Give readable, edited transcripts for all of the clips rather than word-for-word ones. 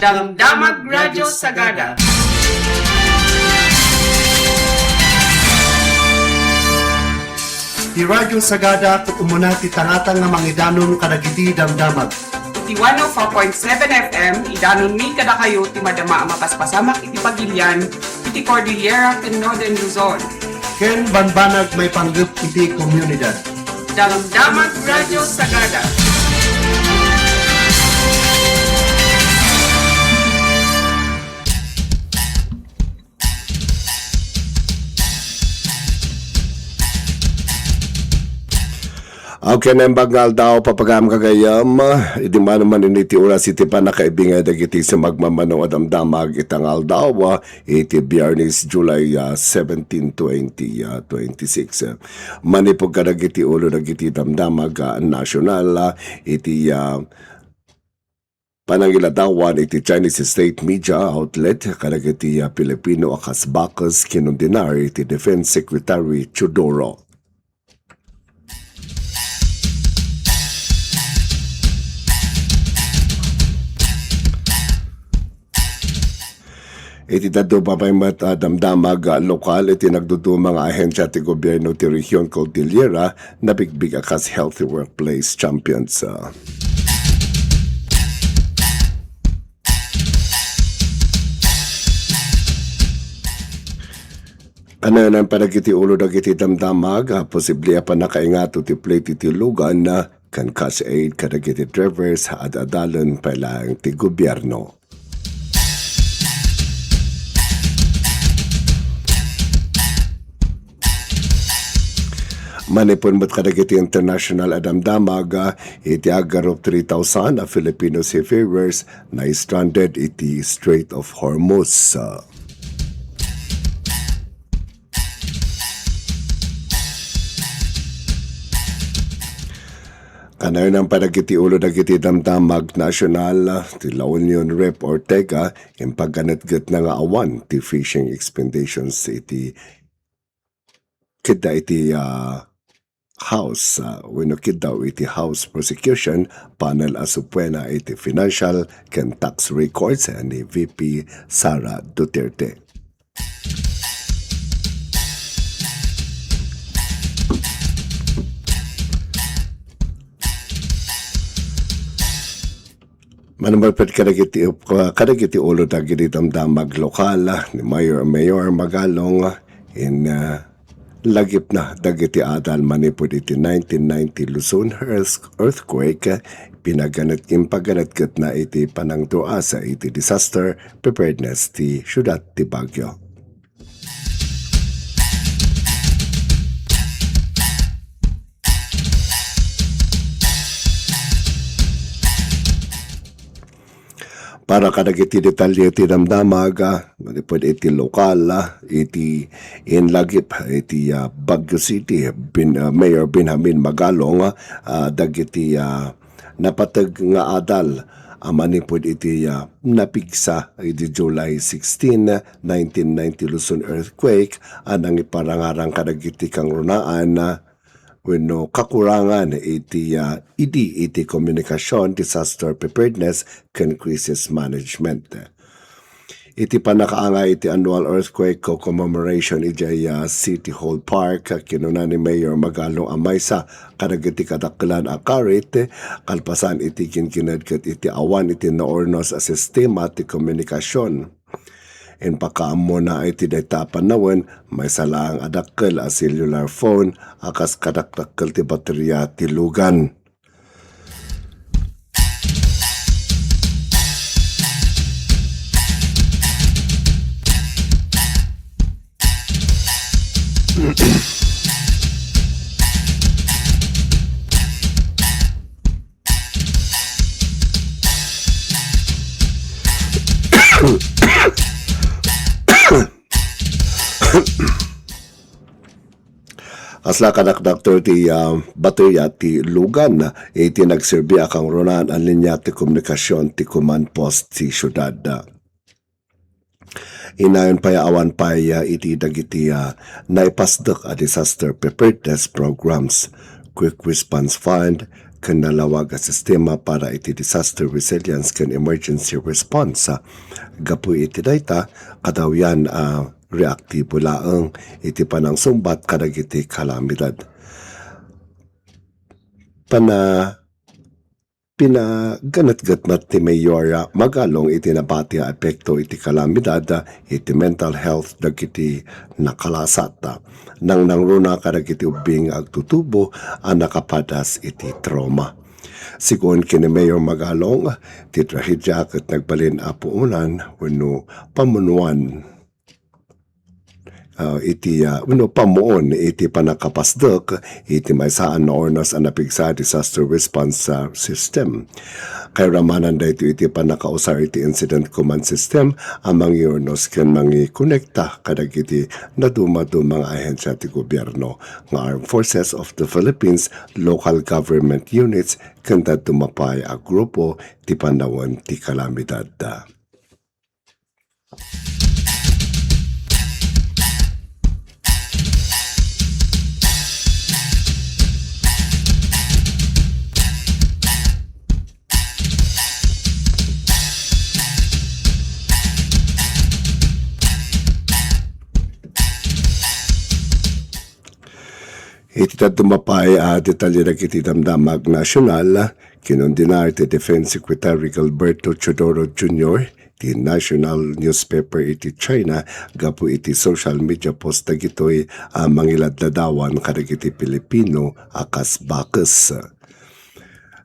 Damdamag Radyo Sagada. Di Radyo Sagada ket umuna ti tangatang nga mangidanon kadagiti damdamag. Iti 104.7 FM, idanon mi kada kayo ti madama mapaspasamak iti Pagilian, iti Cordillera ken Northern Luzon. Ken banbanag may panggep iti komunidad. Damdamag Radyo Sagada. Okay na yung bagnal daw papagam kagayam, hindi man naman initi oras iti pa nakaibingay dagiti sa magmamanong adamdamag itangal daw, iti Biyernes, July 17, 2026. Manipog ka dagiti ulo dagiti damdamag nasyonal, iti panangiladawan iti Chinese State Media Outlet kadagiti Pilipino akas bakas kinundinar iti Defense Secretary Chodoro. Iti dadto pa may damdamag lokal iti nagdudu mga ahensya ti gobyerno ti Rehiyon Cordillera na bigbig akas Healthy Workplace Champions. Ano nang panagiti ulo dagiti damdamag, posible pa nakaingato ti plate iti lugan na kan cash aid kadagiti drivers ad-adalan palang ti gobyerno. Manipon mo't kadagiti international adamdamag iti agarop 3,000 Filipino seafarers na stranded iti Strait of Hormuz. Kanayon ang panagiti ulo dagiti damdamag nasyonal ti La Union Rep Ortega yung pagganatgat na nga awan ti fishing expeditions iti kita iti House, winukid daw iti House Prosecution Panel Asupwena iti Financial ken Tax Records ni VP Sara Duterte. Manamapit kadagiti ulo dagiti damdamag lokal ni Mayor Magalong in lagip na dagiti adal manipod iti 1990 Luzon earthquake pagganat na iti panangtua sa iti disaster preparedness ti syudad ti Baguio. Para kadagiti detalye iti damdamag, manipod iti lokal, iti inlagip, iti Baguio City, Mayor Benjamin Magalong, dagiti napatag nga adal, manipod iti napigsa iti July 16, 1990 Luzon earthquake, anang iparangarang kadagiti kang runaan, wenno kakurangan iti iti komunikasyon, disaster preparedness ken crisis management. Iti panakaanga iti annual earthquake commemoration iti City Hall Park kinuna ni Mayor Magalong Amaysa kadagiti kadaklan a karit kalpasan iti kinkinadkat iti awan iti naornos a sistema ti komunikasyon. In pakaamo na iti data panawen, may salaang adakkel a cellular phone, akas kadakdakkel ti baterya ti lugan. Asla kadakdaktor ti baterya ti lugan iti nagserbi akang ronan ang linya ti komunikasyon ti command post ti syudad. Inayon pa awan pa iti dagiti naipasdak a disaster preparedness programs, quick response fund, kan nalawag ang sistema para iti disaster resilience kan emergency response. Gapu iti dayta kadawyan reaktibo laeng iti panang sumbat kadag iti kalamidad. Pinaganat-gatmat ti Mayor Magalong iti nabati a epekto iti kalamidad iti mental health dagiti nakalasat nang nangruna kadag iti ubing agtutubo ang nakapadas iti trauma. Sigon kini Mayor Magalong, ti trahedya ket nagbalin a puunan wenno pamunuan pamuon iti panakapasdek iti maysaan na ornas ang napigsa disaster response system. Kay ramanan da iti panakausar iti incident command system ang mga ornos ken mga konekta kadag iti nadumado mga ahensya ti gobyerno nga Armed Forces of the Philippines, local government units ken tumapay a grupo ti panawon ti kalamidad. Iti tumapay detalye na kiti damdamag nasyonal, kinundinar ti Defense Secretary Gilberto Chodoro Jr., ti national newspaper iti China, gapu iti social media post dagitoy mangiladladawan kadag iti Pilipino akas bakes.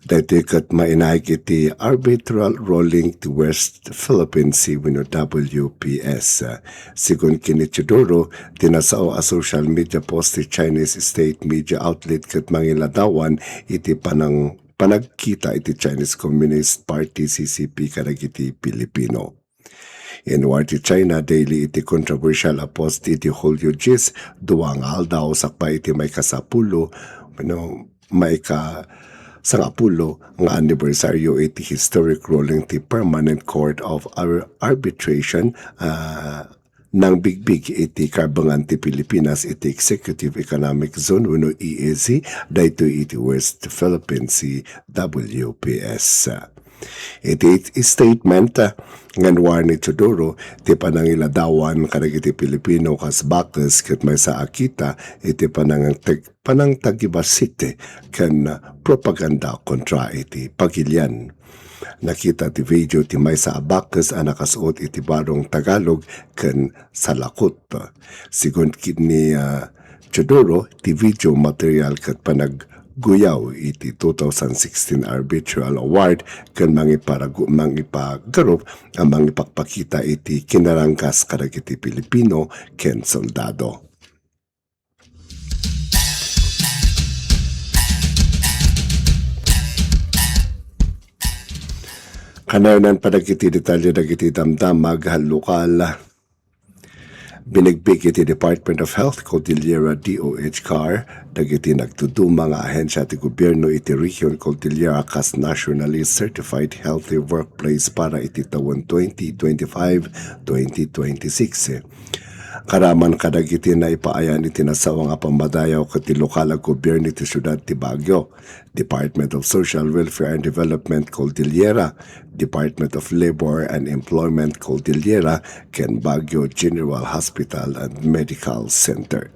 Dati kat mainaig iti arbitral rolling to West Philippine Sea wenno WPS. Sigun kini Chodoro, tinasao a social media post ti Chinese state media outlet kat mangiladawan iti panagkita iti Chinese Communist Party CCP kadag iti Pilipino. Inwar ti China daily iti controversial a post iti Julio Gis, duwang aldaw sakpa iti may kasapulo, may sangapulo nga anibersaryo iti historic ruling ti Permanent Court of Arbitration ng bigbig iti karbangan ti Pilipinas iti Executive Economic Zone wenno EEZ daytoy iti West Philippine Sea WPS. Iti statement nganwar ni Chodoro ti panangiladawan kadag iti Pilipino kas bakes ket may sa akita iti panangtagibasit ken propaganda kontra iti pagilyan. Nakita ti video ti may sa bakes ang nakasuot iti barong Tagalog ken salakot. Sigon kini Chodoro ti video material ket guyaw iti 2016 Arbitral Award ken mangipagarup ang mangipakpakita iti kinarangkas kadag iti Pilipino ken soldado. Kanayonan padagiti detalye dagiti damdamag lokal. Binigbig iti Department of Health Cordillera DOH-CAR dagiti nagtuduma nga ahensya ti gobyerno iti Region Cordillera kas nationally certified healthy workplace para iti taon 2025-2026. Karaman kadagiti na ipaayan iti nasawang apamadayaw kati lokal ang gobyerno iti syudad ti Baguio, Department of Social Welfare and Development Cordillera, Department of Labor and Employment Cordillera, ken Baguio General Hospital and Medical Center.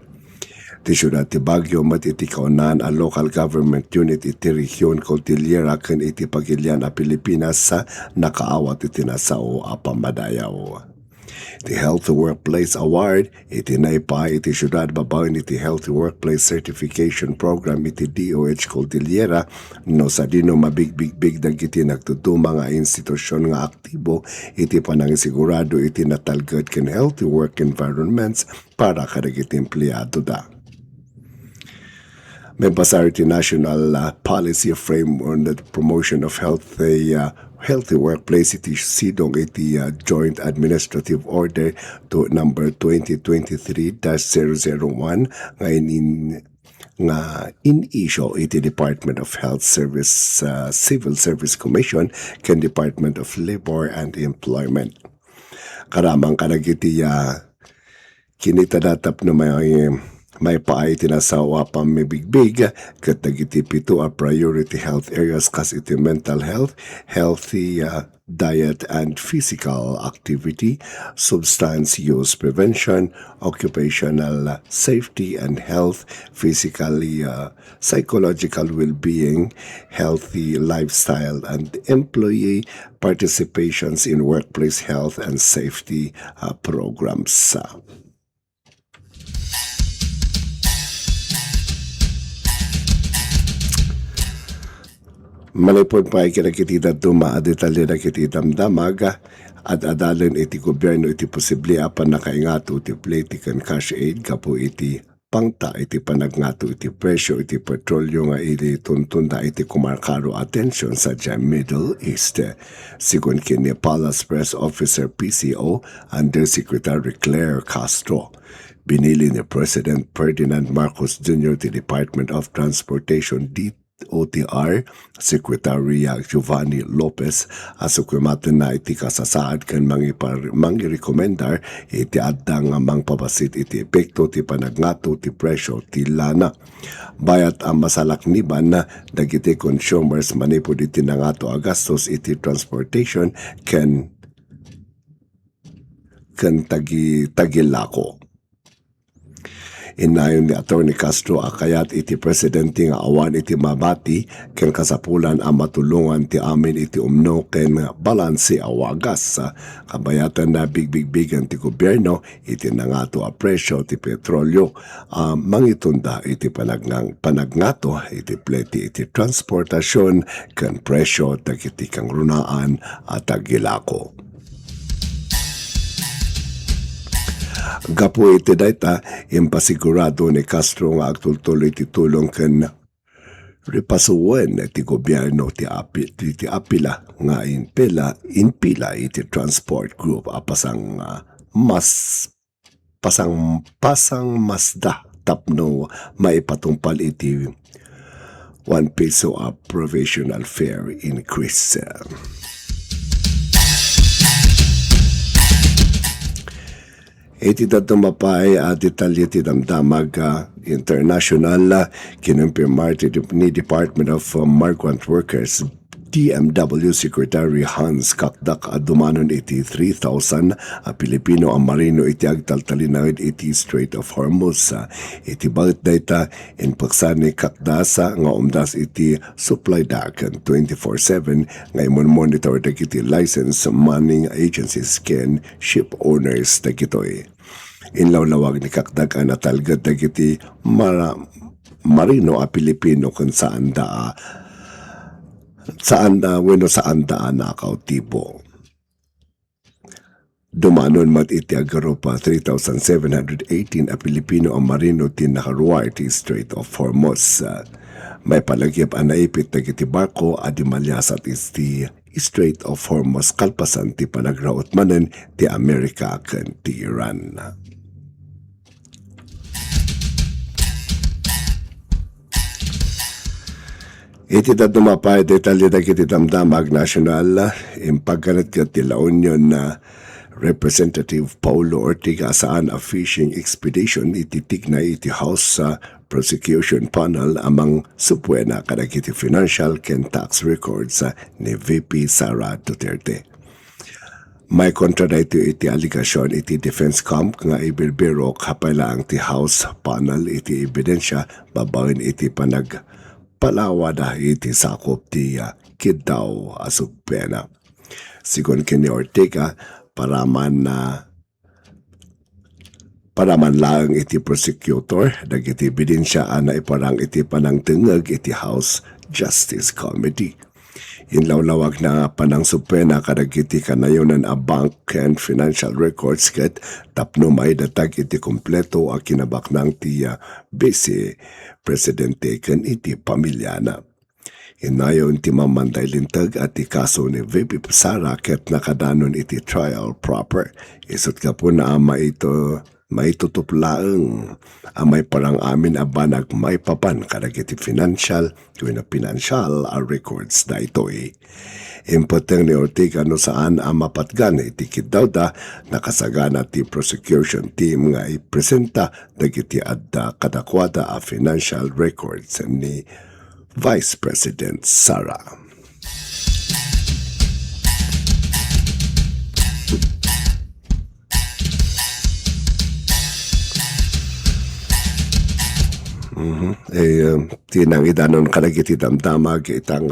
Ti syudad ti Baguio iti kaunan ang local government unit iti Region Cordillera ken iti pagilian a Pilipinas sa nakaawat iti nasao apamadayaw. The Healthy Workplace Award iti naipa iti syudad babawin iti Healthy Workplace Certification Program iti DOH Cordillera no sa dino mabigbig dagiti nagtutuma nga institusyon nga aktibo iti panangisigurado iti natalged ken healthy work environments para kadagiti empleyado da. May basar iti National Policy Frame on the Promotion of Healthy Workplace iti sidong iti Joint Administrative Order to number 2023-001 nga in-issue iti Department of Health Service Civil Service Commission ken Department of Labor and Employment. Karamang kadagiti kinitadatap no may May paay tinasawa pamibigbig kat dagiti pito a priority health areas kas iti mental health, healthy diet and physical activity, substance use prevention, occupational safety and health, physically psychological well-being, healthy lifestyle and employee participations in workplace health and safety programs. Malipod pa ay kinakitita detalye na kititamdamag at adalin iti gobyerno iti posible apan nakaingato iti plate kan cash aid kapo iti pangta iti panagnato iti presyo iti petrolyo nga iti tuntunda iti kumarkaro atensyon sa Middle East. Sigun kini Palace Press Officer PCO Undersecretary Claire Castro. Binili ni President Ferdinand Marcos Jr. the Department of Transportation OTR, Secretary Giovanni Lopez, asukwimatan na iti kasasaad kan mangi rekomendar iti addang mang pabasit iti epekto ti panagnato ti presyo ti lana. Bayat ang masalakniban na dagiti consumers manipod iti nangato agastos iti transportation ken tagilako. Inayon ni Atty. Castro akayat iti presidente nga awan iti mabati ken kasapulan ang matulungan ti amin iti umno ken balanse awagas kabayatan na bigbigbigan ti gobyerno iti nangato a presyo ti petrolyo mangitunda iti panagnato iti pleti iti transportasyon ken presyo dagiti kang runaan at tagilako. Gapo iti dayta impasigurado ni Castro nga agtultuloy ti tulong ken repasuwen ti gobyerno ti apila nga inpila iti transport group pasang masda tapno maipatumpal iti 1 peso a provisional fare increase. Iti tatumapay detalye ti damdamag international kinumpirmar ni Department of Migrant Workers DMW Secretary Hans Kakdak dumanon iti 3,000 Pilipino ang marino iti agtaltalinawid iti Strait of Hormuz. Iti balit data in paksan ni Kakdasa nga umdas iti supply dakan 24/7 nga imon monitor dagiti license manning agencies ken ship owners dagitoy. Inlawlawag ni Kakdak ang natalgad dagiti marino a Pilipino kung saan saan nakaw tipo. Dumanon mat iti agarupa 3,718 a Pilipino ang marino ti nakaruwa iti Strait of Hormuz. May palagyap ang naipit na iti barko adi malyasat iti Strait of Hormuz kalpasan ti panagraot manen ti Amerika ken ti Iran. Iti dumapay detalye dagiti damdamag national impagkanat ket ti La Union na Representative Paulo Ortiga saan a fishing expedition ititik na iti House Prosecution Panel amang supuena kadagiti financial ken tax records ni VP Sara Duterte. May kontra dito iti aligasyon iti Defense Camp nga ibirbiro kapala ang ti House Panel iti ebidensya babawin iti palawa dahil iti sakop ti Kidaw asupena. Sigon kini Ortega paraman lang iti prosecutor dagiti ebidensya na iparang iti panangtengeg iti House Justice Committee. Inlawlawag na panang supena kadagiti kanayonan a bank and financial records ket tapno may datag iti kompleto a kinabaknang ti Vice Presidente ken iti pamilyana. Inayon ti Mamanday Lintag at ti kaso ni VP Sara ket nakadanon iti trial proper. Isot ka po na ama ito may tutuplaeng may parang amin abanag may papan kadagiti financial records da ito'y impoteng ni Ortiga no saan ang mapatgan itikid daw da nakasagana ti prosecution team nga ipresenta dagiti adda kadakwada a financial records ni Vice President Sara. Tinangidanon kadagiti damdamag itang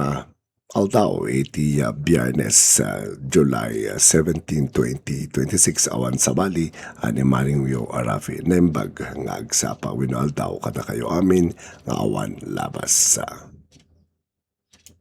Altao iti Biyernes July 17, 2026 awan sa Bali ani maring yo Arafi Nembag nga agsapa wino Altao kada kayo amin nga awan labas sa